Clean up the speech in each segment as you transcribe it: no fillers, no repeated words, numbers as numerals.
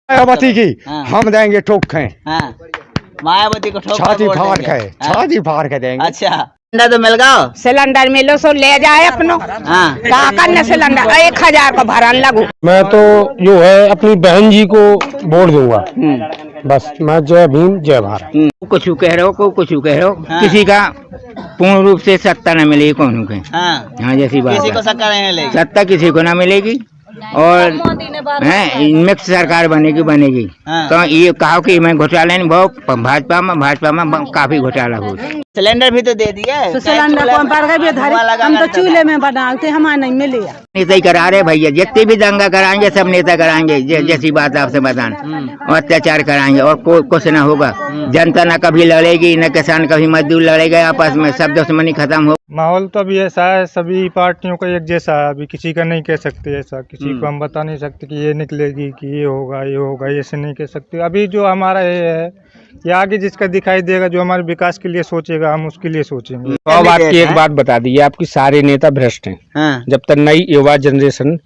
मायावती की हम देंगे ठोक है, मायावती को ठोक छाती फाड़ के, छाती फाड़ के देंगे। अच्छा सिलेंडर तो मिल गया, सिलेंडर मिलो सो ले जाए अपनो का करने सिलेंडर 1000 का भरन लगू। मैं तो जो है अपनी बहन जी को वोट दूंगा, बस। मैं जय भीम जय भारत। कुछ कह रहे हो कुछ कह रहे हो, किसी का पूर्ण रूप से सत्ता न मिलेगी कौन को। हाँ जैसी बात किसी को सत्ता नहीं मिलेगी, सत्ता किसी को ना मिलेगी और मिक्स सरकार बनेगी। तो ये कहा कि मैं घोटाला नहीं, बहुत भाजपा में काफी घोटाला हो। सिलेंडर भी तो दे दिए, तो सिलेंडर कौन पर गए हम तो चूल्हे में बनाते, हमारा नहीं मिले। नेता ही करा रहे भैया, जितने भी दंगा कराएंगे सब नेता कराएंगे। जैसी बात आपसे बताना, और अत्याचार कराएंगे और कुछ ना होगा। जनता न कभी लड़ेगी, न किसान कभी मजदूर लड़ेगा, आपस में सब दुश्मनी खत्म हो। माहौल तो अभी ऐसा है, सभी पार्टियों का एक जैसा है। अभी किसी का नहीं कह सकते ऐसा, किसी को हम बता नहीं सकते कि ये निकलेगी कि ये होगा, ऐसे नहीं कह सकते। अभी जो हमारा ये है, ये आगे जिसका दिखाई देगा, जो हमारे विकास के लिए सोचेगा, हम उसके लिए सोचेंगे। तो अब आपकी एक बात बता दी, आपकी सारे नेता भ्रष्ट हैं। जब तक नई युवा जनरेशन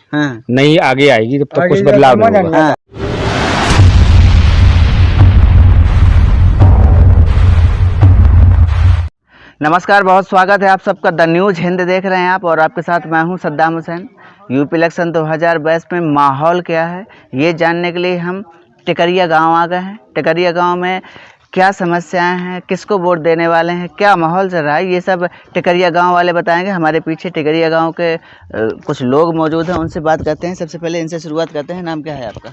नई आगे आएगी, तब तक कुछ बदलाव नहीं होगा। नमस्कार, बहुत स्वागत है आप सबका। द न्यूज़ हिंद देख रहे हैं आप, और आपके साथ मैं हूं सद्दाम हुसैन। यूपी इलेक्शन 2022 में माहौल क्या है, ये जानने के लिए हम टिकरिया गांव आ गए हैं। टिकरिया गांव में क्या समस्याएं हैं, किसको वोट देने वाले हैं, क्या माहौल चल रहा है, ये सब टिकरिया गांव वाले बताएंगे। हमारे पीछे टिकरिया गांव के कुछ लोग मौजूद हैं, उनसे बात करते हैं। सबसे पहले इनसे शुरुआत करते हैं। नाम क्या है आपका?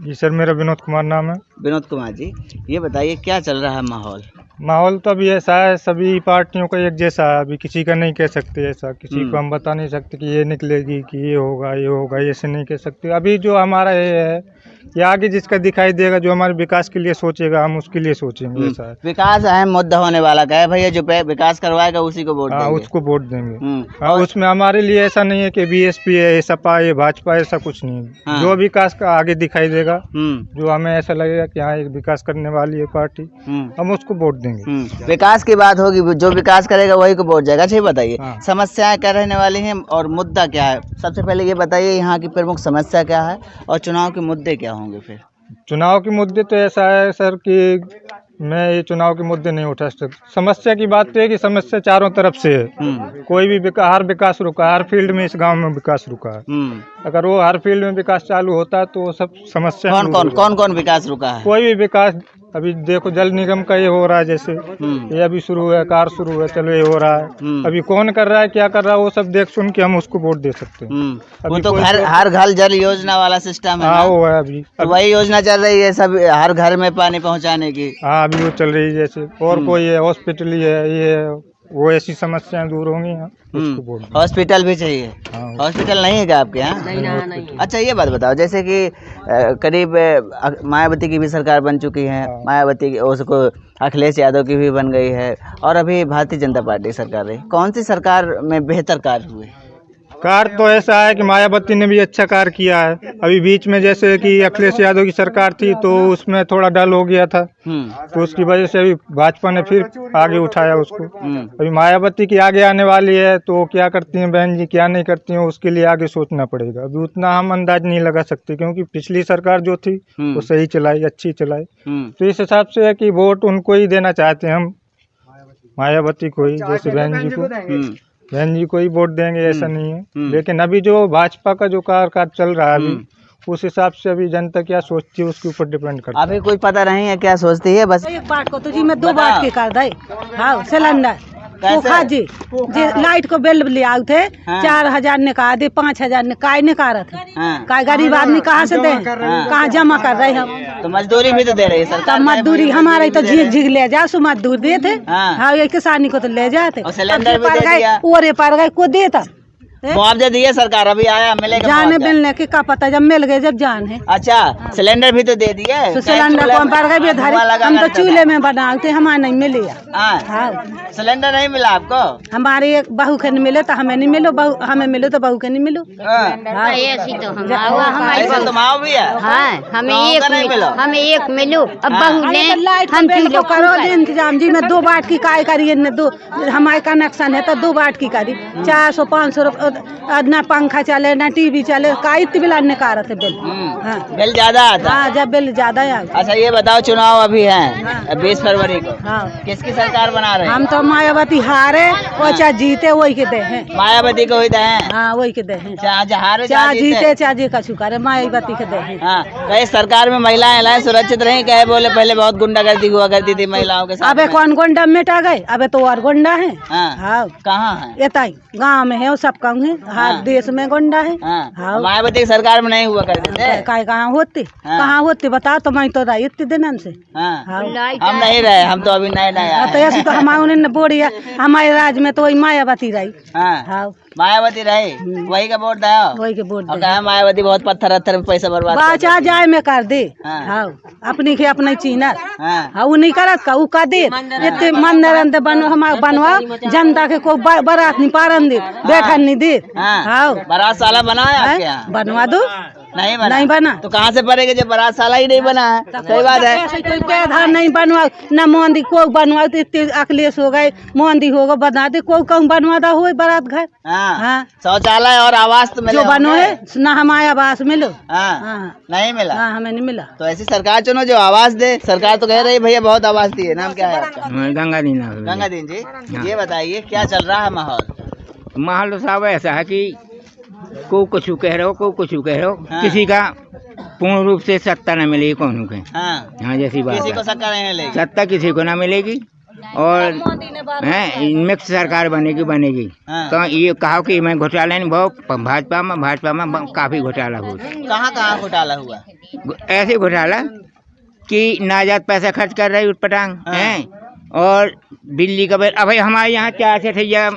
जी सर, मेरा विनोद कुमार नाम है। विनोद कुमार जी, ये बताइए क्या चल रहा है माहौल? माहौल तो अभी ऐसा है, सभी पार्टियों का एक जैसा है। अभी किसी का नहीं कह सकते ऐसा, किसी को हम बता नहीं सकते कि ये निकलेगी कि ये होगा, ऐसे नहीं कह सकते। अभी जो हमारा ये है, ये आगे जिसका दिखाई देगा, जो हमारे विकास के लिए सोचेगा, हम उसके लिए सोचेंगे। ऐसा है। विकास अहम मुद्दा होने वाला है भैया, जो विकास करवाएगा उसी को वोट देंगे। उसको वोट देंगे। उसमें हमारे लिए ऐसा नहीं है कि बीएसपी है, सपा है, भाजपा, ऐसा कुछ नहीं है। जो विकास का आगे दिखाई देगा, जो हमें ऐसा लगेगा कि हाँ एक विकास करने वाली है पार्टी, हम उसको वोट देंगे। विकास की बात होगी, जो विकास करेगा वही को वोट जाएगा। अच्छा बताइए, समस्याएं क्या रहने वाली हैं और मुद्दा क्या है? सबसे पहले ये बताइए यहाँ की प्रमुख समस्या क्या है और चुनाव के मुद्दे क्या होंगे? फिर चुनाव के मुद्दे तो ऐसा है सर कि मैं ये चुनाव के मुद्दे नहीं उठा सकता। समस्या की बात तो है कि समस्या चारों तरफ से है। कोई भी हर विकास रुका, हर फील्ड में इस गांव में विकास रुका है। अगर वो हर फील्ड में विकास चालू होता है तो वो सब समस्या कौन विकास रुका है? कोई भी विकास, अभी देखो जल निगम का ये हो रहा है, जैसे ये अभी शुरू है, कार शुरू है, चलो ये हो रहा है। अभी कौन कर रहा है, क्या कर रहा है, वो सब देख सुन के हम उसको वोट दे सकते हैं। अभी तो हर घर जल योजना वाला सिस्टम है। हाँ वो है, अभी वही योजना चल रही है, सब हर घर में पानी पहुँचाने की। हाँ अभी वो चल रही है। जैसे और कोई है, हॉस्पिटल ही है, ये है, वो ऐसी समस्याएं दूर होंगी। हॉस्पिटल भी चाहिए। हॉस्पिटल नहीं है क्या आपके यहाँ? नहीं। अच्छा ये बात बताओ, जैसे कि करीब मायावती की भी सरकार बन चुकी है, मायावती की उसको अखिलेश यादव की भी बन गई है, और अभी भारतीय जनता पार्टी सरकार रही। कौन सी सरकार में बेहतर कार्य हुए? कार्य तो ऐसा है कि मायावती ने भी अच्छा कार्य किया है। अभी बीच में जैसे कि अखिलेश यादव की सरकार थी तो उसमें थोड़ा डल हो गया था, तो उसकी वजह से अभी भाजपा ने फिर आगे उठाया उसको। अभी मायावती की आगे आने वाली है, तो क्या करती हैं बहन जी, क्या नहीं करती हैं, उसके लिए आगे सोचना पड़ेगा। अभी उतना हम अंदाज नहीं लगा सकते, क्योंकि पिछली सरकार जो थी वो सही चलाई, अच्छी चलाई। तो इस हिसाब से है कि वोट उनको ही देना चाहते हैं हम, मायावती को ही, जैसे बहन जी को, बहन जी को ही वोट देंगे, ऐसा नहीं है। लेकिन अभी जो भाजपा का जो कार्य चल रहा है अभी, उस हिसाब से अभी जनता क्या सोचती है उसके ऊपर डिपेंड करता है। अभी कोई पता नहीं है क्या सोचती है, बस एक बात को तो जी मैं 2 बात के कर दे। हाँ सिलेंडर जी लाइट को बिल ले आए थे, 4000 निकाल दे, 5000 निकाय निकाल थे। काय गरीब आदमी कहाँ से दे, कहाँ जमा कर रहे हम? तो मजदूरी भी तो दे रही है सरकार। मजदूरी हमारे तो झीक ले जा, सु मजदूर देते। हाँ ये किसानी को तो ले जाते, सिलेंडर भी दे दिया, ओरे पर गए को देता। मुआवजा दिए सरकार, अभी आया मिलेगा जाने मिलने के का पता, जब मिल गए जब जान है। अच्छा सिलेंडर भी तो दे दिए, तो सिलेंडर कौन पर गए हम तो चूल्हे में बनाते, हमारे नहीं मिले। सिलेंडर नहीं मिला आपको? हमारे एक बहू के नहीं मिले तो हमें नहीं मिलो, हमें मिलो तो बहू के नहीं मिलो। ऐसी तो भी है। हमें एक मिलो, अब बहू ने हम तो करो इंतजाम जी। मैं 2 बाट की काय करी, 2 हमारे कनेक्शन है तो 2 बाट की करी, 400-500 ना पंखा चले ना टीवी चले काई बिल अन्य कारत है बिल। हाँ बिल ज्यादा आता है। हाँ जब बिल ज्यादा है। अच्छा ये बताओ चुनाव अभी है 20 फरवरी को, हाँ किसकी सरकार बना रहे हैं? हम तो मायावती हारे और चाहे जीते वही के दे हैं। मायावती को ही दे हैं। हाँ वही के दे हैं, चाहे हारे चाहे जीते चाहे जी का शुक्र है मायावती के दे हैं। हाँ कहे सरकार में महिलाएं सुरक्षित रही, कहे बोले पहले बहुत गुंडागर्दी हुआ करती थी महिलाओं के साथ। अबे कौन गुंडा मिटा गए, अबे तो और गुंडा है। हाँ कहाँ है? ये गाँव में है वो सब कहूँ है, हर देश में गुंडा है। हाँ मायावती की सरकार में नहीं हुआ करते थे। कहाँ होते कहाँ होते बताओ, तो मैं तो रही इतने दिन से। हम नहीं रहे, हम तो अभी नए नए आए। तो ऐसे तो हमारे बोरी हमारे राज्य में तो वही मायावती रही। हाँ मायावती रही, वही का वोट दिया, वही के वोट और कहा मायावती बहुत पत्थर में पैसा बर्बाद बाचा जाए में कर दे। हाँ अपनी के अपने चीना हाँ वो नहीं करत का, वो का दे इतने मंदिर बनवा जनता के को बारात नहीं पारन दे बैठन नहीं दे। हाँ बारात साला बनाया बनवा दो, नहीं बना तो कहाँ से पड़ेगा जब बारात साला ही नहीं बना है। सही बात है, ऐसे कोई पैदा नहीं बनवा न मोदी को बनवा तो इतने अखिलेश हो गए मोदी होगा बना दे को कहूँ बनवा दा हो बारात घर। हाँ शौचालय और आवास तो मिले जो बनो है न हमारे आवास मिलो। नहीं मिला। हाँ हमें नहीं मिला। तो ऐसी सरकार चुनो जो आवास दे। सरकार तो कह रही भैया बहुत आवास दी है। नाम क्या है आपका? गंगा दीन। गंगा दीन जी, ये बताइए क्या चल रहा है माहौल? माहौल तो साहब ऐसा है कि को कुछ कह रहे हो को कुछ कह रहे हो, किसी का पूर्ण रूप से सत्ता न मिलेगी कौन के। हाँ जैसी बात किसी को सत्ता किसी को ना मिलेगी और मिक्स सरकार बनेगी। तो ये कहा कि मैं घोटाला नहीं बहुत भाजपा में काफी घोटाला हुआ। कहाँ घोटाला हुआ? ऐसे घोटाला कि नाजायज पैसा खर्च कर रही उठपटांग है, और बिजली का बिल। अब हमारे यहाँ 4 से ठैया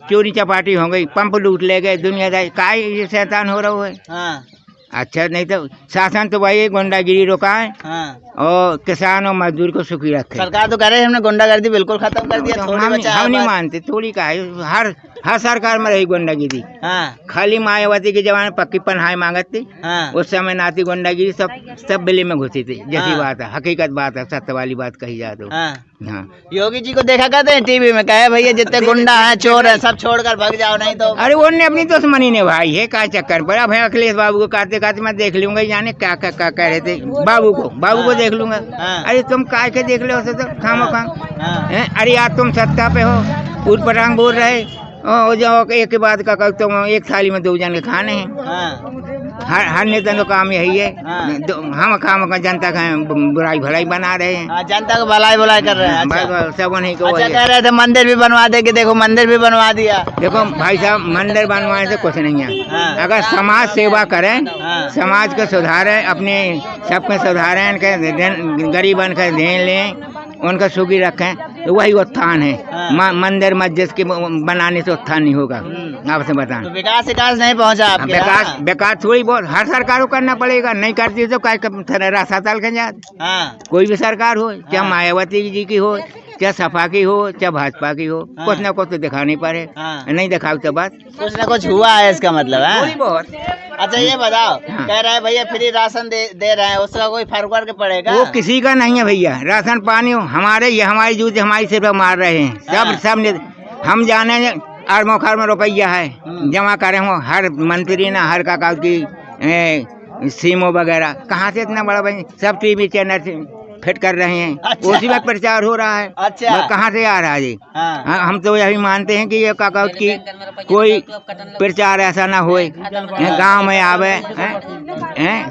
चोरी चपाटी हो गई, पंप लूट ले गए, दुनियादारी का ये शैतान हो रहा है। अच्छा नहीं तो शासन तो वही गुंडागिरी रोका है और किसान और मजदूर को सुखी रखे। सरकार तो कह रही है हमने गुंडागर्दी बिल्कुल खत्म कर दिया। हम नहीं मानते, थोड़ी का है हर सरकार में रही गुंडागिरी। खाली मायावती के जमाने पक्की पन्हाई मांगत थी, उस समय नाती गुंडागिरी सब बिल्ली में घुसी थी। जैसी बात है, हकीकत बात है, सत्य वाली बात कही जाए तो। हाँ योगी जी को देखा करते हैं टीवी में, कहे भैया जितने गुंडा है चोर है सब छोड़कर भाग जाओ नहीं तो। अरे उन्होंने अपनी दुश्मनी निभाई है का चक्कर पर। अब अखिलेश बाबू को काटते काटते मैं देख लूंगा, जाने क्या कह रहे थे बाबू को देख लूंगा। अरे तुम काय के देख लो तो खामो खाम। अरे यार तुम सत्ता पे हो, उठ पटांग बोल रहे जो एक के बाद का तुम एक थाली में 2 जन के खाने हैं। हर नेता तो काम यही है। हम काम का जनता का बुराई भलाई बना रहे हैं। जनता को भलाई कर रहे हैं। सब उन्हीं को कह रहे थे मंदिर भी बनवा दे, देखो मंदिर भी बनवा दिया। देखो भाई साहब मंदिर बनवाने से कुछ नहीं है। अगर समाज सेवा करें, समाज को सुधारें, अपने सबके सुधारें, गरीबन का ध्यान लें, उनका सुखी रखें, तो वही उत्थान है। मंदिर मस्जिद के बनाने से उत्थान नहीं होगा। आपसे बताएं तो विकास नहीं पहुंचा आपके। विकास थोड़ी बहुत हर सरकार को करना पड़ेगा, नहीं करती तो रास्ता तल के जात। कोई भी सरकार हो, चाहे मायावती जी की हो, चाहे सपा की हो, चाहे भाजपा की हो, कुछ न कुछ तो दिखानी पड़े। नहीं दिखाओ तो बात कुछ न कुछ हुआ है, इसका मतलब है बहुत। अच्छा ये बताओ, कह रहे हैं भैया फ्री राशन दे रहे हैं, उसका कोई फर्क वर्क पड़ेगा? वो किसी का नहीं है भैया, राशन पानी हमारी जूते हमारी सिर पर मार रहे हैं। सब हम जाने अरबों खरबों रुपया है जमा करे हो, हर मंत्री ना हर का की सीमो वगैरह कहाँ से इतना बड़ा भाई, सब टीवी चैनल फिट कर रहे हैं। अच्छा। उसी में प्रचार हो रहा है। अच्छा। कहाँ से आ रहा है जी? हम तो यही मानते हैं कि ये कागज की कोई प्रचार ऐसा ना होए, गांव में आवे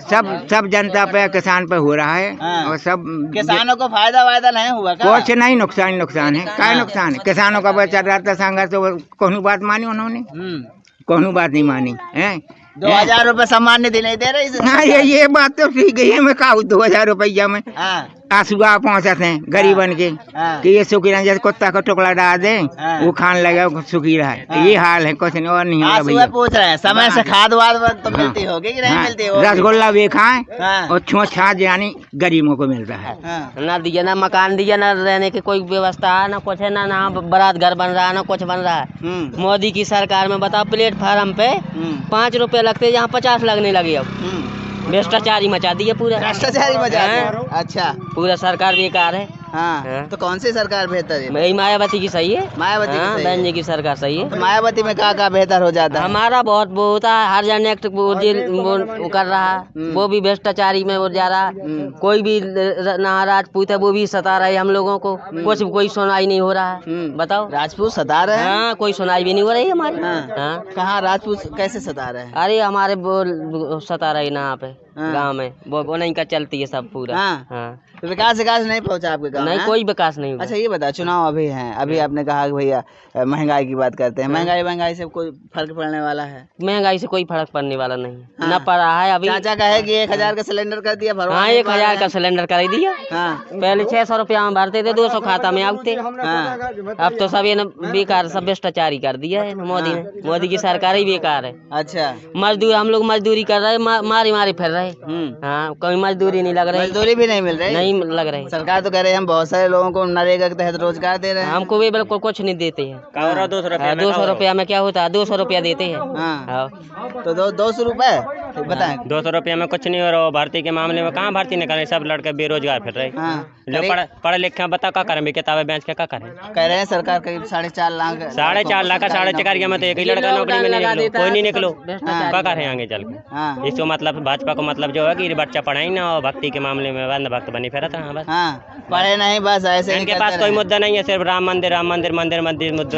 सब जनता पे किसान पे हो रहा है। और सब किसानों को फायदा नहीं हुआ क्या? कुछ नहीं, नुकसान है। क्या नुकसान है? किसानों का चल रहा था संघर्ष, तो कौन बात मानी उन्होंने? कौन बात नहीं मानी है। 2000 रुपए सम्मान निधि नहीं दे रही। हाँ ये बात तो ठीक है। मैं कहूँ 2000 रुपया में आंसुआ पहुँचते हैं गरीबन के कि ये सुखी रहे, जैसे कुत्ता को टुकड़ा डाल दे वो खान लगे सुखी रहा है। ये हाल है, कुछ नहीं और नहीं होगा भैया। पूछ रहे हैं समय से खाद वाद तो मिलती होगी कि नहीं मिलती? रसगुल्ला भी खाएं और छो छाछ यानी गरीबों को मिलता है। ना दिया, ना मकान दिया, ना रहने की कोई व्यवस्था है, ना कुछ है, ना बारात घर बन रहा है, ना कुछ बन रहा है। मोदी की सरकार में बताओ प्लेटफार्म पे 5 रुपए लगते, यहाँ 50 लगने लगे। अब भ्रष्टाचारी मचा दिया, पूरा भ्रष्टाचारी मचा दिया। अच्छा पूरा सरकार बेकार है। हाँ, तो कौन सी सरकार बेहतर है? मेरी मायावती की सही है। मायावती की हाँ, सही है। बहन जी की सरकार सही है। तो मायावती में क्या बेहतर हो जाता है? हमारा बहुत वो होता है, हर जन एक्ट वो कर रहा है, वो भी भ्रष्टाचारी में वो जा रहा है। कोई भी राजपूत है वो भी सता रहे हम लोगों को, कुछ कोई सुनाई नहीं हो रहा है। बताओ, राजपूत सता रहे हैं? हाँ, कोई सुनाई भी नहीं हो रही हमारी। हाँ, कहाँ राजपूत कैसे सता रहे हैं? अरे हमारे वो सता रही ना यहाँ पे गाँव में, वो नहीं का चलती है सब पूरा। हाँ। तो विकास नहीं पहुँचा आपके गाँव? नहीं, कोई विकास नहीं हुआ। अच्छा ये बता, चुनाव अभी हैं, अभी आपने कहा कि भैया महंगाई की बात करते हैं, महंगाई से कोई फर्क पड़ने वाला है? महंगाई से कोई फर्क पड़ने वाला नहीं है, न पड़ा है अभी। चाचा कहे कि 1000 का सिलेंडर कर दिया, हाँ, 1000 का सिलेंडर कर दिया। हाँ। पहले 600 रुपया में भरते थे, 200 खाता में आते। अब तो सब ये बेकार, सब भ्रष्टाचारी कर दिया है मोदी ने। मोदी की सरकार ही बेकार है। अच्छा, मजदूर हम लोग मजदूरी कर रहे, मारी फिर रहे। हाँ, कोई मजदूरी नहीं लग रही, मजदूरी भी नहीं मिल रही? नहीं लग रही। सरकार तो कह रहे हैं हम बहुत सारे लोगों को नरेगा के तहत रोजगार दे रहे हैं। हमको भी बिल्कुल कुछ नहीं देते हैं। 200 रुपया में क्या होता है? 200 रुपया देते हैं। तो 200 रुपए बताएं। 200 रुपया में कुछ नहीं हो रहा। भर्ती के मामले में कहाँ भर्ती नहीं करें, सब लड़के बेरोजगार फिर रहे। लोग पढ़े लिखे बता क्या करें, किताबें बेच के क्या करें? कह रहे हैं सरकार करीब 4.5 लाख का 4.5 चकारिया में तो एक ही लड़का नौकरी में निकलो, कोई नहीं निकलो, क्या करें आगे चल के? इसको मतलब भाजपा को मतलब जो है कि बच्चा पढ़ाई ना और भक्ति के मामले में बंद भक्त बनी फिर था। बस पढ़े नहीं, बस ऐसे इनके पास कोई मुद्दा नहीं है, सिर्फ राम मंदिर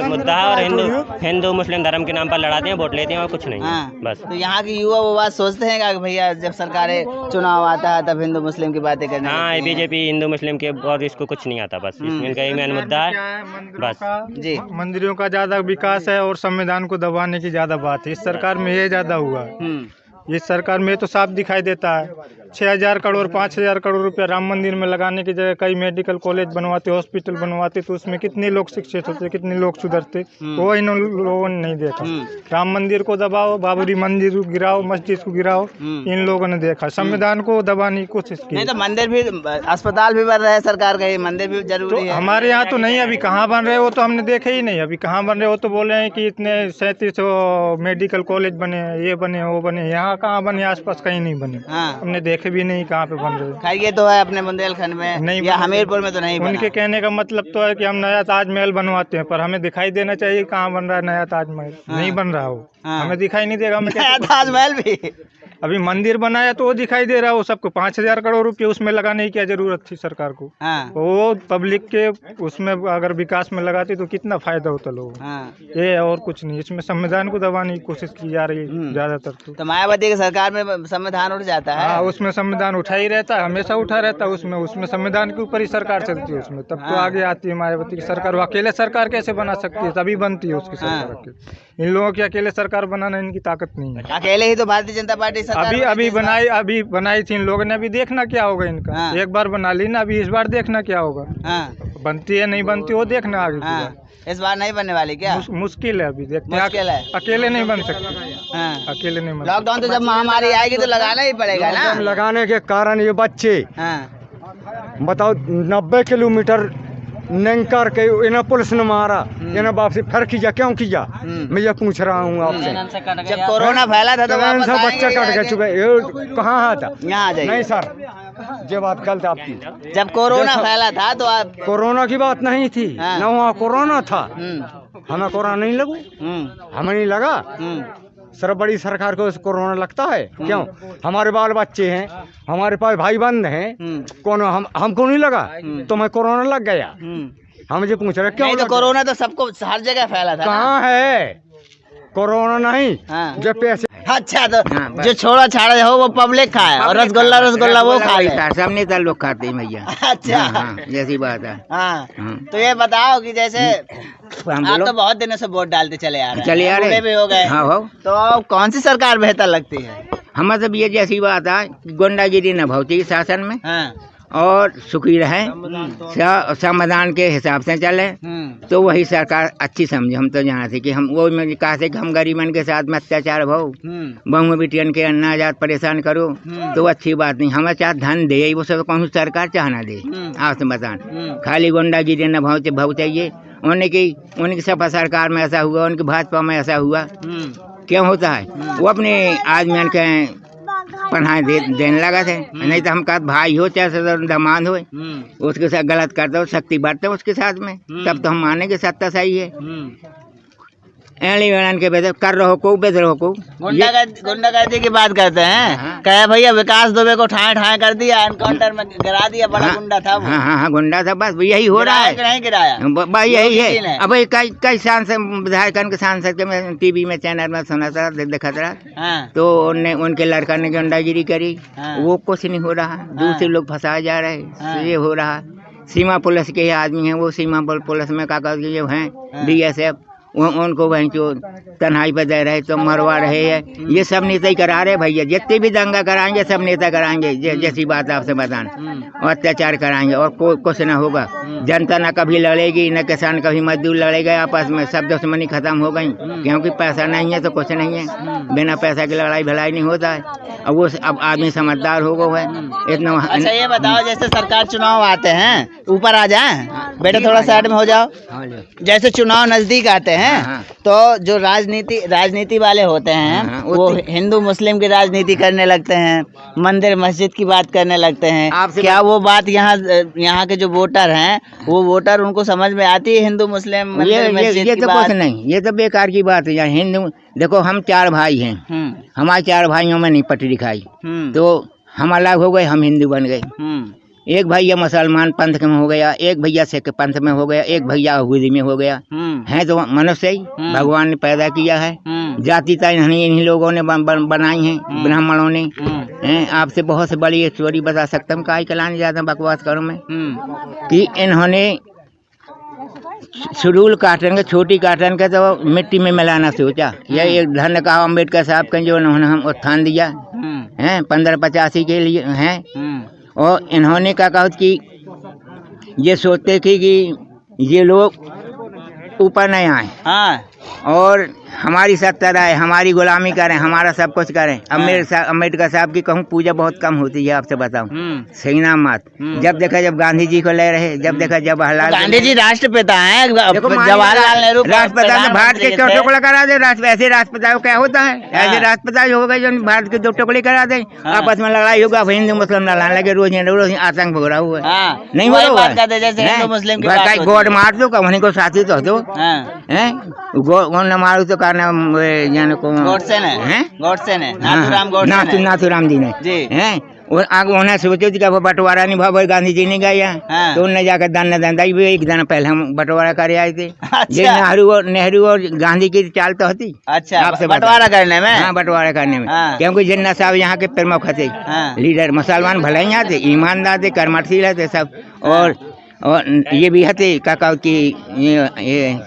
मुद्दा है और हिंदू मुस्लिम धर्म के नाम पर लड़ाते हैं, वोट लेते हैं और कुछ नहीं है बस। तो यहाँ की युवा वो बात सोचते हैं कि भैया जब सरकारें चुनाव आता है तब हिंदू मुस्लिम की बातें करने हाँ, बीजेपी हिंदू मुस्लिम के और इसको कुछ नहीं आता, बस इनका ही मेन मुद्दा है बस। जी, मंदिरों का ज्यादा विकास है और संविधान को दबाने की ज्यादा बात है। इस सरकार में ये ज्यादा हुआ है। इस सरकार में तो साफ दिखाई देता है 6000 करोड़ 5000 करोड़ रुपया राम मंदिर में लगाने की जगह कई मेडिकल कॉलेज बनवाते, हॉस्पिटल बनवाते, तो उसमें कितने लोग शिक्षित होते, कितने लोग सुधरते, वो इन लोगों ने नहीं देखा। राम मंदिर को दबाओ, बाबरी मंदिर को गिराओ, मस्जिद को गिराओ, इन लोगों ने देखा। संविधान को दबाने की कोशिश की। नहीं तो मंदिर भी, अस्पताल भी बन रहे हैं सरकार का, ये मंदिर भी जरूरी है। हमारे यहाँ तो नहीं, अभी कहाँ बन रहे हो तो हमने देखे ही नहीं। अभी कहाँ बन रहे हो तो बोल रहे हैं कि इतने 3700 मेडिकल कॉलेज बने, ये बने वो बने। यहाँ कहाँ बने? आसपास कहीं नहीं बने। हमने देखे भी नहीं कहाँ पे बन रहे। ये तो है अपने बुंदेलखंड में नहीं, या हमीरपुर में तो नहीं बना। उनके कहने का मतलब तो है कि हम नया ताजमहल बनवाते हैं, पर हमें दिखाई देना चाहिए कहाँ बन रहा है नया ताजमहल। नहीं बन रहा हो, हमें दिखाई नहीं देगा। नया ताजमहल भी अभी मंदिर बनाया तो वो दिखाई दे रहा है, वो सबको 5000 करोड़ रुपए उसमें लगाने की क्या जरूरत थी सरकार को? वो पब्लिक के उसमें अगर विकास में लगाती तो कितना फायदा होता लोगों। ये और कुछ नहीं, इसमें संविधान को दबाने की कोशिश की जा रही है ज्यादातर। तो मायावती की सरकार में संविधान उठ जाता है। हाँ, उसमें संविधान उठा ही रहता है, हमेशा उठा रहता है। उसमें संविधान के ऊपर ही सरकार चलती है उसमें, तब तो आगे आती है मायावती की सरकार। वो अकेले सरकार कैसे बना सकती है? तभी बनती है उसकी सरकार। इन लोगों की अकेले सरकार बनाना इनकी ताकत नहीं है। अकेले ही तो भारतीय जनता पार्टी अभी बनाई थी इन लोगों ने। अभी देखना क्या होगा इनका। एक बार बना ली ना, अभी इस बार देखना क्या होगा। बनती है नहीं बनती वो देखना आगे। इस बार नहीं बनने वाली क्या? मुश्किल है, अभी देखते हैं। अकेले नहीं बन सकते, अकेले नहीं बन। लॉकडाउन तो जब महामारी आएगी तो लगाना ही पड़ेगा ना। लगाने के कारण ये बच्चे बताओ 90 किलोमीटर नंकर के इन्हें पुलिस ने मारा, इन्हें वापसी फिर किया, क्यों किया? मैं ये पूछ रहा हूँ आपसे। जब कोरोना फैला था तो बच्चा कट गया चुका है। कहाँ था? यहाँ नहीं सर, ये बात गलत आपकी। जब कोरोना फैला था तो आप कोरोना की बात नहीं थी ना, वहाँ कोरोना था। हमें कोरोना नहीं लगू, हमें नहीं लगा। सर बड़ी सरकार को कोरोना लगता है क्यों? हमारे बाल बच्चे हैं, हमारे पास भाई बंद हैं, कौन हमको नहीं लगा, तो मैं कोरोना लग गया। हम मुझे पूछ रहे क्यों? नहीं तो कोरोना तो सबको हर जगह फैला था। कहाँ है कोरोना? नहीं, जो पैसे। अच्छा, तो जो छोड़ा छाड़ा हो वो पब्लिक खाए और रसगुल्ला वो खा ले। सब नेता लोग खाते हैं भैया। अच्छा, जैसी बात है। तो ये बताओ कि जैसे आप तो बहुत दिनों से वोट डालते चले आ रहे हैं, भी हो गए। तो कौन सी सरकार बेहतर लगती है? हमें सब ये जैसी बात है, गुंडागिरी न भौती शासन में और सुखी रहे, संविधान के हिसाब से चले, तो वही सरकार अच्छी समझे। हम तो जाना थे कि हम वो में कहा थे कि हम गरीबन के साथ में अत्याचार भाव, बहु बेटियन के अन्नाजात परेशान करो, तो अच्छी बात नहीं। हमें चाहे धन दे, वो सब कौन सरकार चाहना दे? आप से बतान, खाली गुंडागिरी न भाव चाहिए। उनकी सपा सरकार में ऐसा हुआ, उनकी भाजपा में ऐसा हुआ, क्यों होता है? वो अपने आदमियन के पढ़ाए देने लगा थे। नहीं तो हम कहा भाई हो चाहे दमाद हो, उसके साथ गलत करते हो, शक्ति बढ़ते उसके साथ में, तब तो हम माने कि सत्ता सही है। एड़ी वेड़न के बेदर कर रहो को बेदर हो को गुंडागर्दी की बात करते हैं। कहे भैया विकास दुबे को ठाए ठाए कर दिया, एनकाउंटर में गिरा दिया, बड़ा गुंडा था वो। हाँ गुंडा था, बस यही हो रहा है। नहीं गिराया भाई यही है। अब कई सांसद विधायक के सांसद के मैं टीवी में चैनल में सुना था, देखा था, तो उनके लड़का ने गुंडागिरी करी, वो कुछ नहीं हो रहा, दूसरे लोग फंसाए जा रहे, ये हो रहा। सीमा पुलिस के आदमी है, वो सीमा पुलिस में कागज जो है BSF, उनको वहीं जो तन्हाई पे दे रहे तो मरवा रहे हैं। ये सब नेता ही करा रहे भैया, जितने भी दंगा कराएंगे सब नेता कराएंगे। जैसी बात आपसे बताएं, और अत्याचार कराएंगे और कुछ ना होगा। जनता ना कभी लड़ेगी, न किसान कभी मजदूर लड़ेगा, आपस में सब दुश्मनी खत्म हो गई, क्योंकि पैसा नहीं है तो कुछ नहीं है। बिना पैसा की लड़ाई भलाई नहीं होता है। अब आदमी समझदार हो गया है इतना। अच्छा ये बताओ, जैसे सरकार चुनाव आते हैं, ऊपर आ जाए बेटा, थोड़ा साइड में हो जाओ। जैसे चुनाव नजदीक आते हैं तो जो राजनीति वाले होते हैं वो हिंदू मुस्लिम की राजनीति करने लगते हैं, मंदिर मस्जिद की बात करने लगते हैं। क्या वो बात यहाँ के जो वोटर हैं, वो वोटर उनको समझ में आती है हिंदू मुस्लिम मंदिर मस्जिद ये की तो बात? कुछ नहीं, ये तो बेकार की बात है। यहाँ हिंदू देखो, हम 4 भाई हैं, हमारे 4 भाइयों में नहीं पटरी दिखाई, तो हम अलग हो गए, हम हिंदू बन गए। एक भैया मुसलमान पंथ में हो गया, एक भैया सिख पंथ में हो गया, एक भैया यहूदी में हो गया। है तो मनुष्य ही, भगवान ने पैदा किया है। जाति तय इन्हीं लोगों ने बनाई है, ब्राह्मणों ने। आपसे बहुत से बड़ी स्टोरी बता सकता हूँ, काई कलाने ज्यादा बकवास करूँ मैं, कि इन्होंने शेड्यूल काटन के, छोटी काटन के तो मिट्टी में मिलाना सोचा। यह एक धन का अम्बेडकर साहब का जो उन्होंने हम उत्थान दिया है 1585 के लिए है। और इन्होंने क्या कहा कि ये सोचते थे कि ये लोग ऊपर नहीं आए, और हमारी सत्ता रहे, हमारी गुलामी करें, हमारा सब कुछ करें। अम्बेडकर साहब की कहूँ पूजा बहुत कम होती है, आपसे बताऊं, सही नाम मत। जब देखा जब गांधी जी को ले रहे, जब देखा जब गांधी जी राष्ट्रपिता हैं, जवाहरलाल नेहरू राष्ट्रपिता ने भारत के 2 टुकड़े करा दे। ऐसे राष्ट्रपिता को क्या होता है, ऐसे राष्ट्रपिता हो गए जो भारत के 2 टुकड़े करा दे, आपस में लड़ाई होगा, हिंदू मुस्लिम लड़ाने लगे, रोज आतंक भोग रहा हुआ है। नहीं हो रहा है, गोड मार दो, वहीं को साथी तो दो, गोड न मारो तो नाथूराम जी ने हैं, और आगे उन्हें सोचे कि बंटवारा नहीं भाव, गांधी जी ने गया, तो उन्हें जाकर दान दान दी। एक दिन पहले हम बंटवारा करे आए थे। ये नेहरू और गांधी की चाल तो होती। अच्छा, आपसे बंटवारा करने में? हाँ, बंटवारा करने में, क्योंकि जिन्ना साहब यहाँ के प्रमुख थे, लीडर मुसलमान भले ही थे, ईमानदार थे, कर्मठशील थे सब। और ये भी थे काका की ये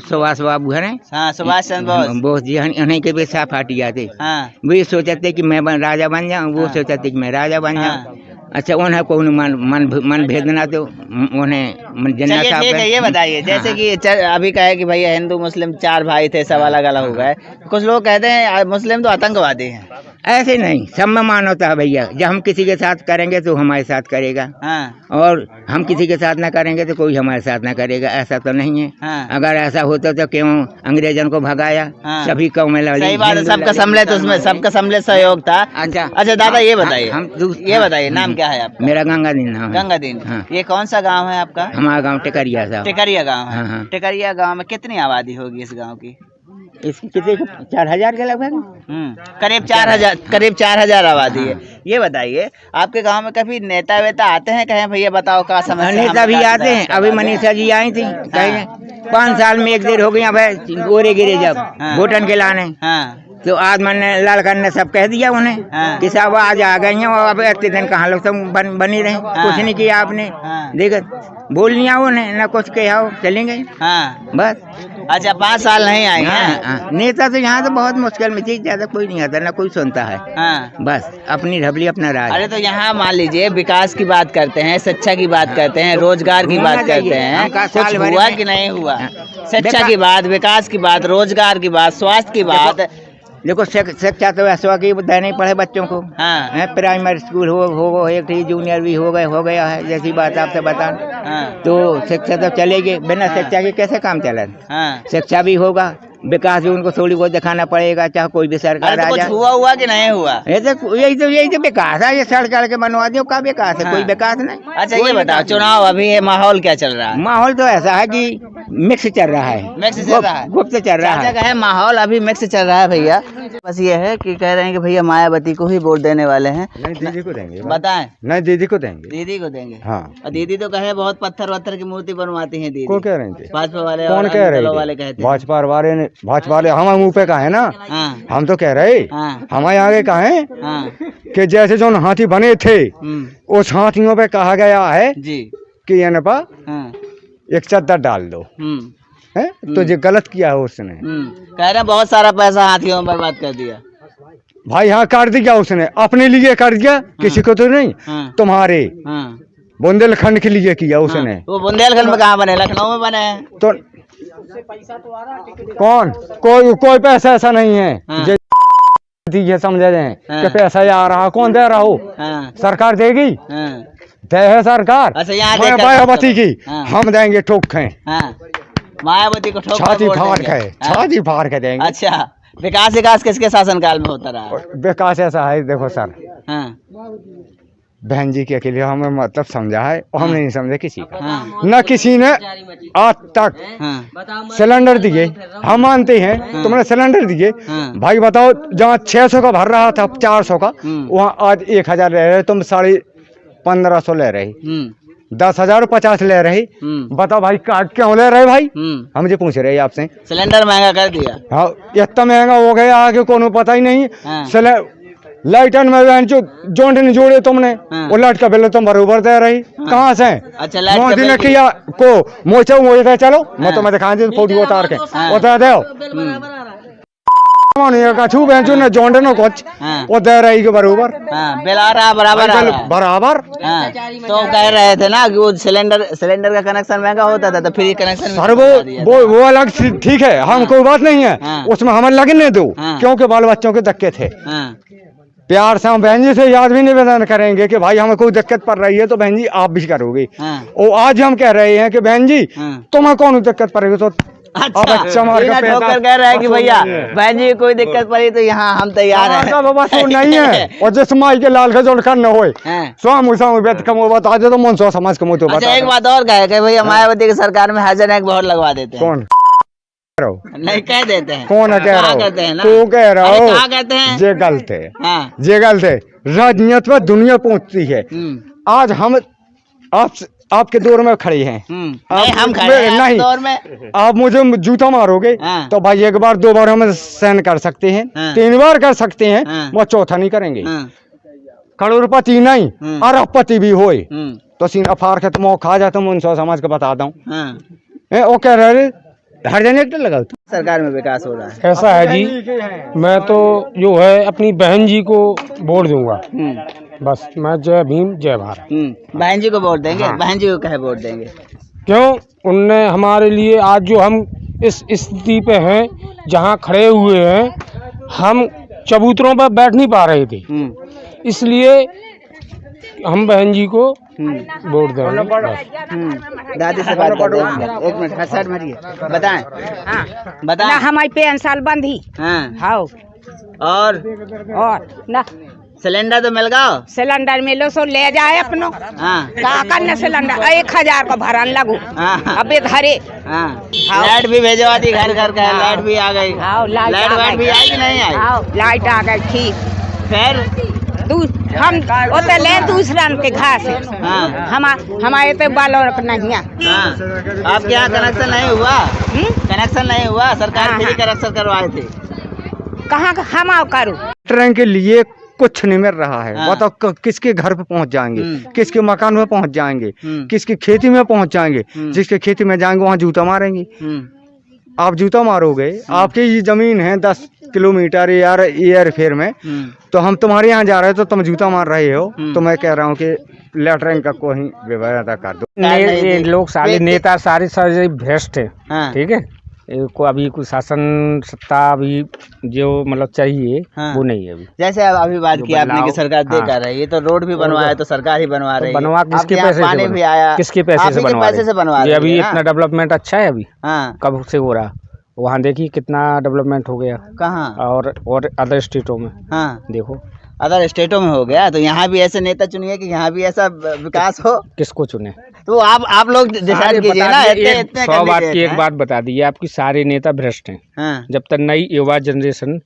सुभाष बाबू है ना, सुभाष चंद्र बोस जी, उन्हीं के भी साफ हटिया थे। वो सोचते कि मैं राजा बन जाऊँ, वो सोचते कि मैं राजा बन जाऊँ। अच्छा, उन्हें कोई मन भेदना तो उन्हें जन्नत। ठीक है, ये बताइए, जैसे कि अभी कहे कि भैया हिंदू मुस्लिम 4 भाई थे, सब अलग अलग हो गए, कुछ लोग कहते हैं मुस्लिम तो आतंकवादी हैं। ऐसे नहीं, सब में मानवता है भैया। जब हम किसी के साथ करेंगे तो हमारे साथ करेगा, और हम किसी के साथ ना करेंगे तो कोई हमारे साथ ना करेगा, ऐसा तो नहीं है। अगर ऐसा होता तो क्यों अंग्रेजों को भगाया, सभी कौम में लड़ी। सही बात है, सबका सम्मिलित, उसमें सबका सम्मिलित सहयोग था। अच्छा दादा, ये बताइए, ये बताइए, नाम क्या है आपका? मेरा गंगादीन नाम है। गंगादीन। ये कौन सा गाँव है आपका? हमारा गाँव टिकरिया साहब। टिकरिया गाँव है। टिकरिया गाँव में कितनी आबादी होगी इस गाँव की? इसकी कितने 4000 के लगभग, करीब 4000 आबादी है। ये बताइए, आपके गांव में कभी नेता वेता आते हैं, कहें भैया बताओ का समस्या? नेता भी आते हैं, अभी मनीषा जी आई थी, कहें 5 साल में 1 देर हो गई। अब गोरे गिरे जब वोटन के लाने, तो आज मैंने लालगंज ने सब कह दिया उन्हें कि साहब आज आ गई हैं, और अब इतने दिन कहाँ लोग सब बनी रहे, कुछ नहीं किया आपने। देखो बोल नहीं आओ न कुछ कहा हो, चलेंगे बस। अच्छा, 5 साल नहीं आए हैं। नेता तो यहाँ तो बहुत मुश्किल में थी, ज्यादा कोई नहीं आता, ना कोई सुनता है। बस अपनी ढबली अपना राज। अरे तो यहाँ मान लीजिए, विकास की बात करते हैं, शिक्षा की बात करते हैं, रोजगार की बात करते हैं, कुछ हुआ कि नहीं हुआ? शिक्षा की बात, विकास की बात, रोजगार की बात, स्वास्थ्य की बात। देखो शिक्षा तो ऐसा की देनी पड़े बच्चों को। प्राइमरी स्कूल हो एक जूनियर भी हो गया है, जैसी बात आपसे बता। तो शिक्षा तो चलेगी, बिना शिक्षा के कैसे काम चले? शिक्षा भी होगा, विकास भी उनको थोड़ी बहुत दिखाना पड़ेगा, चाहे कोई भी सरकार आ कुछ जाए। हुआ कि नहीं हुआ? यही तो विकास है, ये सड़क के बनवा दियो, का विकास है? हाँ। कोई विकास नहीं। अच्छा ये बताओ, चुनाव अभी है, माहौल क्या चल रहा है? माहौल तो ऐसा है कि मिक्स चल रहा है, मिक्स चल रहा है, गुप्त चल रहा चाचा है। का है माहौल अभी मिक्स चल रहा है भैया। बस ये है कि कह रहे हैं कि भैया मायावती को ही वोट देने वाले हैं। नहीं दीदी को देंगे, बताएं, नहीं दीदी को देंगे। दीदी को देंगे। हाँ। और दीदी तो कहे बहुत पत्थर वत्थर की मूर्ति बनवाती हैं दीदी। कौन कह रहे थे? भाजपा वाले कौन और कह अन्य रहे दलों थे? वाले कहते हैं। भाजपा वाले हम मुँह पे कहा है ना, हाँ हम तो कह रहे हाँ हमारे आगे कहे हाँ कि जैसे जो हाथी बने थे हम्म, उस हाथियों पे कहा गया है जी कि ये नपा हाँ एक चद्दर डाल दो, है तो ये गलत किया है उसने। कह रहे हैं बहुत सारा पैसा हाथियों में बर्बाद कर दिया। भाई हाँ कर दिया उसने, अपने लिए कर दिया, किसी को तो नहीं, हाँ तुम्हारे हाँ बुंदेलखंड के लिए किया उसने। हाँ। वो बुंदेलखंड में कहाँ बने? लखनऊ में बने हैं। तो कौन कोई पैसा ऐसा नहीं है हाँ। जो ये समझे जाए हाँ। कि पैसा आ रहा, कौन दे रहा हो? हाँ सरकार देगी, हाँ दे है सरकार। अच्छा, यहाँ मैं देखकर मायावती की हाँ। हम देंगे ठोक खें, हाँ मायावती को ठोक कर छाती वोट फाड़ देंगे। के, हाँ। छाती फाड़ के देंगे। अच्छा, विकास किसके शासनकाल में होता रहा है? और विकास ऐसा है, देखो सर, हाँ बहन जी के लिए हमें मतलब समझा है और हमने नहीं समझे किसी का। हाँ न किसी ने आज तक हाँ सिलेंडर दिए, हम मानते हैं तुमने सिलेंडर दिए। हाँ। भाई बताओ, जहाँ 600 का भर रहा था 400 का, वहाँ आज 1000 ले रहे, तुम 1550 ले रहे, 10,000 50 ले रहे। बताओ भाई काट क्यों ले रहे भाई? हम जो पूछ रहे हैं आपसे। सिलेंडर महंगा कर दिया। हाँ इतना महंगा हो गया आगे कोनो पता ही नहीं। हाँ। लाइटन में बहन जो जोड़ नहीं जोड़े तुमने, हाँ। वो लाइट का बिल तुम बरोबर दे रही, कहाँ से? अच्छा, लाइट का मोदी बिल ने भी- किया को मोचा मोचा चलो, मैं हाँ। तुम्हें दिखा दी फोटो उतार के हाँ। उतार दो। कछू बहन जो ने जोड़े न कुछ हाँ। वो दे रही के बरोबर, हाँ बिल आ रहा है, बराबर आ रहा है। बराबर। हाँ तो कह रहे थे ना कि वो सिलेंडर का कनेक्शन महंगा होता था तो फ्री कनेक्शन सर वो अलग ठीक है, हम कोई बात नहीं है हाँ। उसमें हमें लगने दो, हाँ। क्योंकि बाल बच्चों के धक्के थे। हाँ प्यार से हम बहन जी से याद भी निवेदन करेंगे कि भाई हमें कोई दिक्कत पड़ रही है तो बहन जी आप भी करोगे। हाँ और आज हम कह रहे हैं कि बहन जी हाँ। तुम्हें कौन दिक्कत पड़ेगी तो अब अच्छा मार बिना के ठोकर कह रहा है कि भैया बहन जी कोई दिक्कत पड़ी तो यहाँ हम तैयार हैं। बस वो नहीं है और जिस माई के लाल का जोड़ कर न होए हाँ। स्वामी स्वामी व्यक्त कम बता दे तो मन सो समाज कमो तो अच्छा बता एक बात और कहे कि भैया मायावती की सरकार में हाजर एक बहुत लगवा देते हैं। कौन रहो नहीं कह देते हैं। कौन है कह रहा कहा हो? कहते हैं ना। तू कह रहा अरे हो कहा कहते हैं। ये गलत है, हाँ ये गलत है। राजनीति में दुनिया पहुंचती है। आज हम आपके दौर में खड़े हैं, नहीं हम खड़े हैं नहीं दौर में। आप मुझे जूता मारोगे हाँ। तो भाई एक बार 2 बार हम सहन कर सकते हैं, हाँ। 3 बार कर सकते हैं, हाँ। वो चौथा नहीं करेंगे। हाँ, करोड़पति नहीं अरबपति भी होए हम्म, तो सीना फाड़ के तुम खा जाता हूँ, उनसे समाज को बता दूं। हाँ। वो कह रहे हर जने एक लगा सरकार में विकास हो रहा है। ऐसा है जी, मैं तो जो है अपनी बहन जी को वोट दूंगा, बस। मैं जय भीम जय भारत। बहन जी को वोट देंगे। हाँ। बहन जी को कहे वोट देंगे? क्यों? उनने हमारे लिए आज जो हम इस स्थिति पे हैं, जहाँ खड़े हुए हैं, हम चबूतरों पर बैठ नहीं पा रहे थे, इसलिए हम बहन जी को वोट देंगे बस। दादी से बात करते हैं। एक मिनट, हाँ साइड मारिए, बताएं। हाँ बताएं। ना हमारी पेंशन बंधी। हाँ हाँ और ना सिलेंडर तो मिल गया। सिलेंडर मिलो सो ले जाए अपनो। हाँ का करने सिलेंडर 1000 का भरन लगू। हाँ। अबे घरे हाँ लाइट भी भेजवा दी घर घर का। लाइट भी आ गई। हाँ लाइट वाइट भी आई कि नहीं आई? हाँ लाइट आ गई ठीक। फिर हम ओते ले दूसरा के घास। हाँ हमारे तो बालों नहीं है। हाँ आपके यहाँ कनेक्शन नहीं हुआ? कनेक्शन नहीं हुआ? सरकार हाँ, फ्री हाँ। कनेक्शन करवाए थे। कहाँ हम आओ करूँ? ट्रेन के लिए कुछ नहीं मिल रहा है। हाँ। बताओ किसके घर पे पहुंच जाएंगे, किसके मकान में पहुंच जाएंगे, किसकी खेती में पहुंच जाएंगे। जिसके खेती में जाएंगे वहाँ जूता मारेंगे। आप जूता मारोगे, आपकी ये जमीन है 10 किलोमीटर यार एयर फेयर में, तो हम तुम्हारे यहाँ जा रहे हैं तो तुम जूता मार रहे हो। तो मैं कह रहा हूँ कि लेटरिन का कोई व्यवस्था कर दो। ये लोग सारे नेता सारे भ्रष्ट है, हाँ। ठीक है। को अभी कोई शासन सत्ता अभी जो मतलब चाहिए, हाँ। वो नहीं है अभी। जैसे अभी बात जो की आपने बदलाव- कि सरकार दे हाँ। कर रही है, तो रोड भी बनवाया तो सरकार ही बनवा रही है। बनवा किसके आपके यहाँ पैसे से पानी बना- भी आया, किसके पैसे आप से ही के बनवा पैसे से बनवा रहे? ये रही अभी है ना? इतना डेवलपमेंट अच्छा है अभी, हाँ कब से हो रहा? वहाँ देखिए कितना डेवलपमेंट हो गया। कहाँ? और अदर स्टेटों में। हाँ देखो अदर स्टेटों में हो गया, तो यहाँ भी ऐसे नेता चुनिए कि यहाँ भी ऐसा विकास हो। किसको चुने? तो आप लोग डिसाइड कीजिए ना। इतने 100 बात की एक बात बता दी, आपकी सारे नेता भ्रष्ट हैं। हाँ। जब तक नई युवा जनरेशन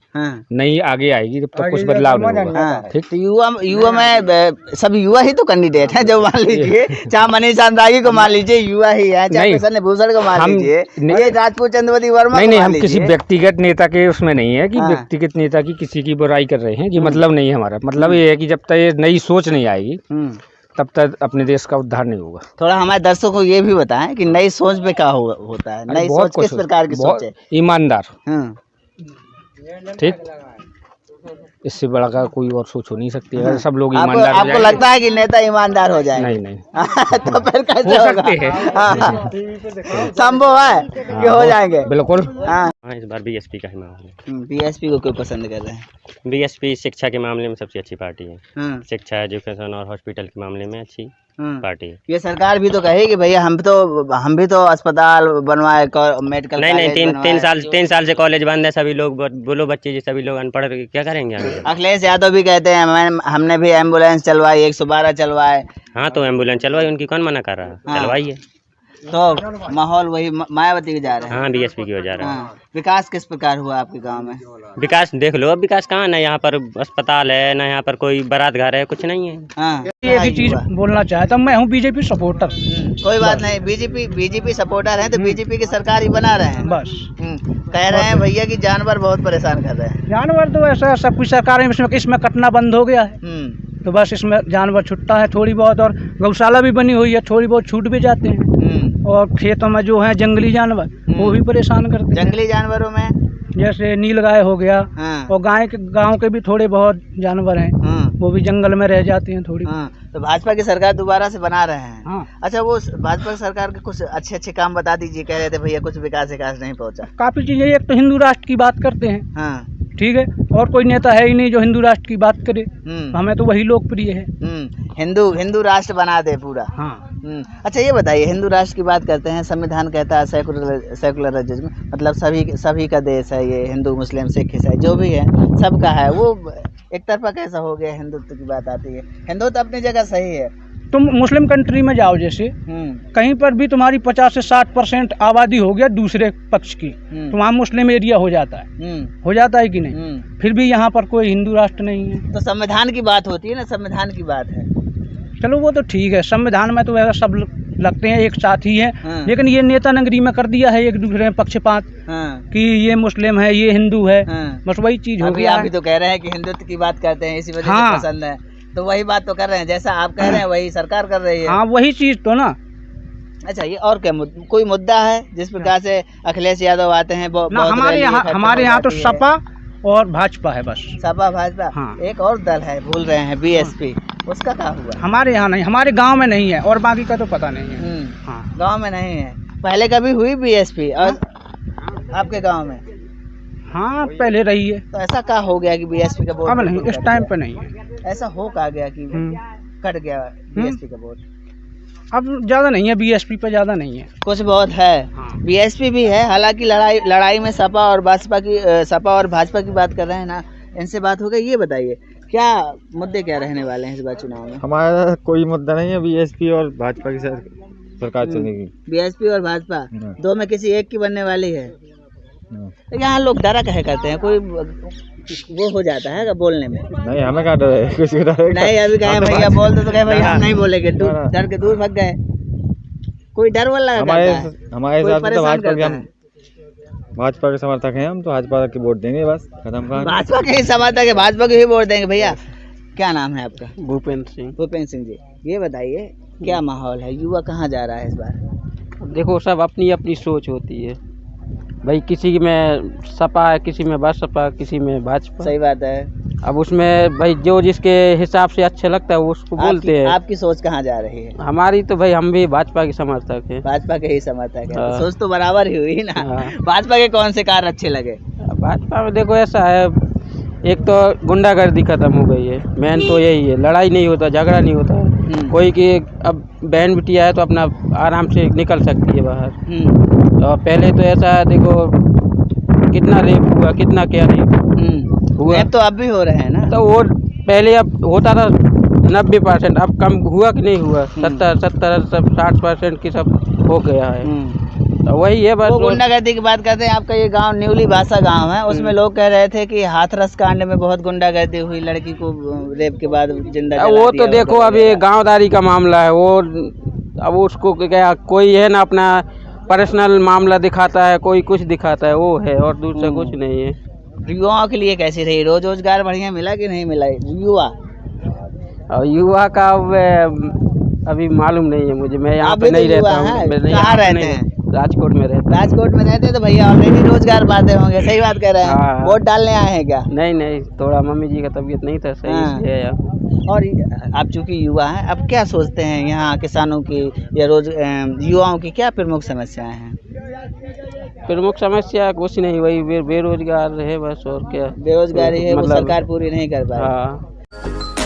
नई आगे आएगी तब तक कुछ बदलाव नहीं होगा। ठीक, तो युवा में सब युवा ही तो कैंडिडेट है। जो मान लीजिए चाहे मनीष अंदागी को मान लीजिए युवा ही है, चाहे प्रसन्न भूषण को मान लीजिए, ये राजपूत चंद्रवती वर्मा। नहीं, हम किसी व्यक्तिगत नेता के उसमें नहीं है कि व्यक्तिगत नेता की किसी की बुराई कर रहे हैं, ये मतलब नहीं है हमारा। मतलब ये है कि जब तक ये नई सोच नहीं आएगी तब तक अपने देश का उद्धार नहीं होगा। थोड़ा हमारे दर्शकों को ये भी बताएं कि नई सोच में क्या होता है। नई सोच किस प्रकार की सोच है? ईमानदार। ठीक, इससे बड़ा का कोई और सोच हो नहीं सकती है। सब लोग ईमानदार हो आपको लगता है कि नेता ईमानदार हो जाए? नहीं तो फिर कैसे हो सकते हैं? संभव है कि हो जाएंगे? बिल्कुल। इस बार बीएसपी का ही मामला है। बीएसपी को क्यों पसंद कर रहे हैं? बीएसपी शिक्षा के मामले में सबसे अच्छी पार्टी है। शिक्षा, एजुकेशन और हॉस्पिटल के मामले में अच्छी पार्टी है। ये सरकार भी तो कहेगी भैया हम भी तो अस्पताल बनवाए, मेडिकल नहीं, 3 साल से कॉलेज बंद है। सभी लोग बोलो बच्चे जी, सभी लोग अनपढ़, क्या करेंगे आगे? अखिलेश यादव भी कहते हैं हमने भी एम्बुलेंस चलवाई, 112 चलवाए। हाँ, तो एम्बुलेंस चलवाई, उनकी कौन मना कर रहा है? चलवाइए। तो माहौल वही मायावती के जा रहे हैं। हाँ, बीएसपी की हो जा रहा है। विकास किस प्रकार हुआ आपके गांव में? विकास देख लो, अब विकास कहाँ, ना यहाँ पर अस्पताल है, ना यहाँ पर कोई बारात घर है, कुछ नहीं है। ये भी चीज बोलना चाहता हूँ, मैं हूँ बीजेपी सपोर्टर। कोई बात नहीं, बीजेपी सपोर्टर है तो बीजेपी की सरकार ही बना रहे हैं बस। कह रहे हैं भैया कि जानवर बहुत परेशान कर रहे हैं। जानवर तो ऐसा सब कुछ सरकार इसमें कटना बंद हो गया है, तो बस इसमें जानवर छुट्टा है थोड़ी बहुत, और गौशाला भी बनी हुई है, थोड़ी बहुत छूट भी जाते हैं। और खेतों में जो है जंगली जानवर वो भी परेशान करते हैं। जंगली जानवरों में जैसे नील गाय हो गया, और गांव के भी थोड़े बहुत जानवर हैं, वो भी जंगल में रह जाते हैं थोड़ी। तो भाजपा की सरकार दोबारा से बना रहे हैं। अच्छा, वो भाजपा की सरकार के कुछ अच्छे काम बता दीजिए। कह रहे थे भैया कुछ विकास नहीं पहुंचा। काफी चीजें, एक तो हिंदू राष्ट्र की बात करते हैं, ठीक है, और कोई नेता है ही नहीं जो हिंदू राष्ट्र की बात करे। हमें तो वही लोकप्रिय है। हिंदू राष्ट्र बना दे पूरा। अच्छा, ये बताइए, हिंदू राष्ट्र की बात करते हैं, संविधान कहता है सेकुलरिज्म, मतलब सभी का देश है ये, हिंदू मुस्लिम सिख ईसाई जो भी है सबका है। वो एक तरफा कैसा हो गया? हिंदुत्व की बात आती है, हिंदुत्व अपनी जगह सही है। तुम मुस्लिम कंट्री में जाओ, जैसे कहीं पर भी तुम्हारी 50 से 60% आबादी हो गया दूसरे पक्ष की, तो वहाँ मुस्लिम एरिया हो जाता है कि नहीं? फिर भी यहाँ पर कोई हिंदू राष्ट्र नहीं है। तो संविधान की बात होती है ना, संविधान की बात है। चलो वो तो ठीक है, संविधान में तो वैसा सब लगते हैं एक साथ ही है। लेकिन ये नेता नगरी में कर दिया है एक दूसरे पक्षपात कि ये मुस्लिम है, ये हिंदू है, बस वही चीज हो गया। आप भी तो कह रहे हैं कि हिंदुत्व की बात करते हैं, इसी वजह से पसंद है, तो वही बात तो कर रहे हैं। जैसा आप कह रहे हैं वही सरकार कर रही है। हाँ, वही चीज तो ना। अच्छा, ये और क्या कोई मुद्दा है जिस प्रकार से अखिलेश यादव आते हैं? हमारे यहाँ तो सपा और भाजपा है बस। सपा भाजपा। हाँ। एक और दल है भूल रहे हैं, बीएसपी, उसका क्या हुआ? हमारे यहाँ नहीं, हमारे गांव में नहीं है, और बाकी का तो पता नहीं है। गांव में नहीं है। पहले कभी हुई बीएसपी और आपके गांव में? हाँ, पहले रही है। तो ऐसा क्या हो गया कि बीएसपी का वोट? अब नहीं, इस टाइम पे नहीं है। ऐसा हो क्या गया कि कट गया बीएसपी का वोट? अब ज्यादा नहीं है, बीएसपी पे ज्यादा नहीं है, कुछ बहुत है। बीएसपी भी है, हालांकि लड़ाई में सपा और भाजपा की बात कर रहे हैं ना, इनसे बात हो गई। ये बताइए क्या मुद्दे क्या रहने वाले हैं इस बार चुनाव में? हमारा कोई मुद्दा नहीं है, बीएसपी और भाजपा की सरकार चलेगी। बीएसपी और भाजपा दो में किसी एक की बनने वाली है। यहाँ लोग डरा कहे करते हैं, कोई वो हो जाता है बोलने में? नहीं, हमें क्या डर है, कुछ डर नहीं। अभी कहे भैया बोल दो तो कहे भैया हम नहीं बोलेंगे, डर के दूर भाग गए। कोई डर वाला हमारे हिसाब से तो भाजपा के समर्थक हैं हम, तो भाजपा के वोट देंगे, बस खत्म। भाजपा के ही समर्थक है, भाजपा के ही वोट देंगे। भैया क्या नाम है आपका? भूपेंद्र सिंह जी। ये बताइए क्या माहौल है, युवा कहाँ जा रहा है इस बार? देखो, सब अपनी अपनी सोच होती है भाई, किसी में सपा है, किसी में बसपा, किसी में भाजपा। सही बात है। अब उसमें भाई जो जिसके हिसाब से अच्छा लगता है वो उसको बोलते हैं। आपकी सोच कहाँ जा रही है? हमारी तो भाई, हम भी भाजपा के समर्थक हैं। भाजपा के ही समर्थक है, तो सोच तो बराबर ही हुई ना। भाजपा के कौन से कार्य अच्छे लगे? भाजपा में देखो ऐसा है, एक तो गुंडागर्दी खत्म हो गई है, मेन तो यही है, लड़ाई नहीं होता, झगड़ा नहीं होता। कोई की अब बहन बिटिया है तो अपना आराम से निकल सकती है बाहर। और पहले तो ऐसा देखो कितना रेप हुआ, कितना क्या नहीं हुआ। रेप तो अब भी हो रहे हैं ना। तो वो पहले अब होता था 90%, अब कम हुआ कि नहीं हुआ? 70 सब 60% की सब हो गया है। तो वही है बस। वो गुंडागर्दी की बात करते हैं। आपका ये गांव न्यूली भाषा गांव है, उसमें लोग कह रहे थे कि हाथरस कांड में बहुत गुंडागर्दी हुई, लड़की को रेप के बाद जिंदा जला वो दिया। तो देखो अब ये गांवदारी का मामला है, वो अब उसको क्या कोई है ना अपना पर्सनल मामला दिखाता है, कोई कुछ दिखाता है, वो है और दूसरा कुछ नहीं है। युवाओं के लिए कैसी रही? रोजगार बढ़िया मिला कि नहीं मिला युवा? और युवा का अभी मालूम नहीं है मुझे, मैं यहाँ पे नहीं रहता हूँ। कहाँ रहते हैं? राजकोट में रहते। राजकोट में रहते हैं तो भैया ऑलरेडी रोजगार पाते होंगे। सही बात कह रहे हैं। हाँ। वोट डालने आए हैं क्या? नहीं, थोड़ा मम्मी जी का तबीयत नहीं था सही है यार। और आप चूंकि युवा हैं, अब क्या सोचते हैं यहाँ किसानों की या युवाओं की क्या प्रमुख समस्याएं हैं? प्रमुख समस्या कुछ नहीं, वही बेरोजगार है बस, और क्या? बेरोजगारी है, वो मतलब सरकार पूरी नहीं कर पा रही। हाँ।